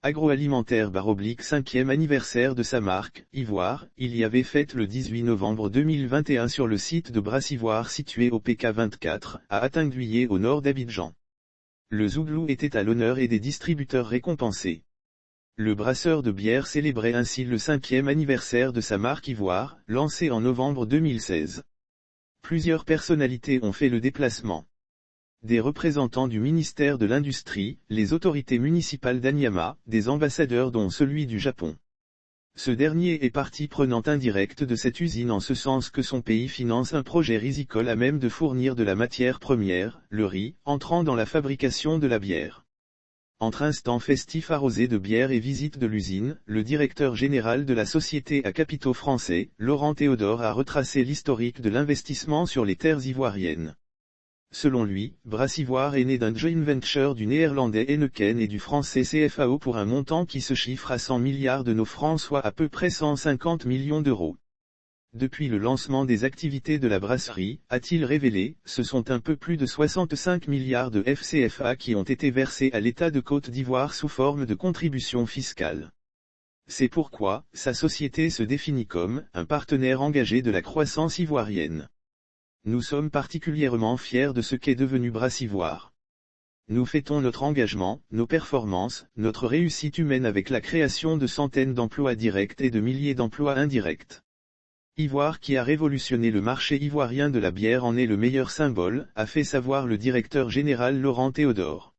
agroalimentaire / 5e anniversaire de sa marque, Ivoire, il y avait fête le 18 novembre 2021 sur le site de Brassivoire situé au PK 24, à Atinguier au nord d'Abidjan. Le Zouglou était à l'honneur et des distributeurs récompensés. Le brasseur de bière célébrait ainsi le 5e anniversaire de sa marque Ivoire, lancée en novembre 2016. Plusieurs personnalités ont fait le déplacement. Des représentants du ministère de l'Industrie, les autorités municipales d'Anyama, des ambassadeurs dont celui du Japon. Ce dernier est partie prenante indirecte de cette usine en ce sens que son pays finance un projet risicole à même de fournir de la matière première, le riz, entrant dans la fabrication de la bière. Entre instants festifs arrosés de bière et visite de l'usine, le directeur général de la société à capitaux français, Laurent Théodore a retracé l'historique de l'investissement sur les terres ivoiriennes. Selon lui, Brassivoire est né d'un joint venture du néerlandais Heineken et du français CFAO pour un montant qui se chiffre à 100 milliards de nos francs soit à peu près 150 millions d'euros. Depuis le lancement des activités de la brasserie, a-t-il révélé, ce sont un peu plus de 65 milliards de FCFA qui ont été versés à l'État de Côte d'Ivoire sous forme de contributions fiscales. C'est pourquoi, sa société se définit comme un partenaire engagé de la croissance ivoirienne. Nous sommes particulièrement fiers de ce qu'est devenu Brassivoire. Nous fêtons notre engagement, nos performances, notre réussite humaine avec la création de centaines d'emplois directs et de milliers d'emplois indirects. Ivoire qui a révolutionné le marché ivoirien de la bière en est le meilleur symbole, a fait savoir le directeur général Laurent Théodore.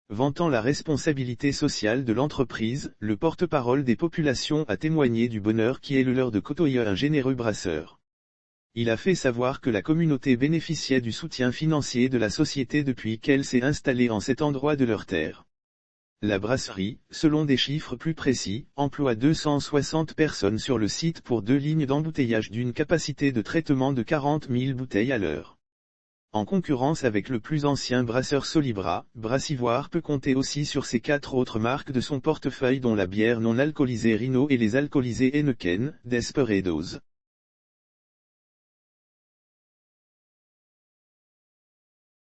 Vantant la responsabilité sociale de l'entreprise, le porte-parole des populations a témoigné du bonheur qui est le leur de côtoyer un généreux brasseur. Il a fait savoir que la communauté bénéficiait du soutien financier de la société depuis qu'elle s'est installée en cet endroit de leur terre. La brasserie, selon des chiffres plus précis, emploie 260 personnes sur le site pour 2 lignes d'embouteillage d'une capacité de traitement de 40 000 bouteilles à l'heure. En concurrence avec le plus ancien brasseur Solibra, Brassivoire peut compter aussi sur ses 4 autres marques de son portefeuille dont la bière non alcoolisée Rhino et les alcoolisés Heineken, Desperados.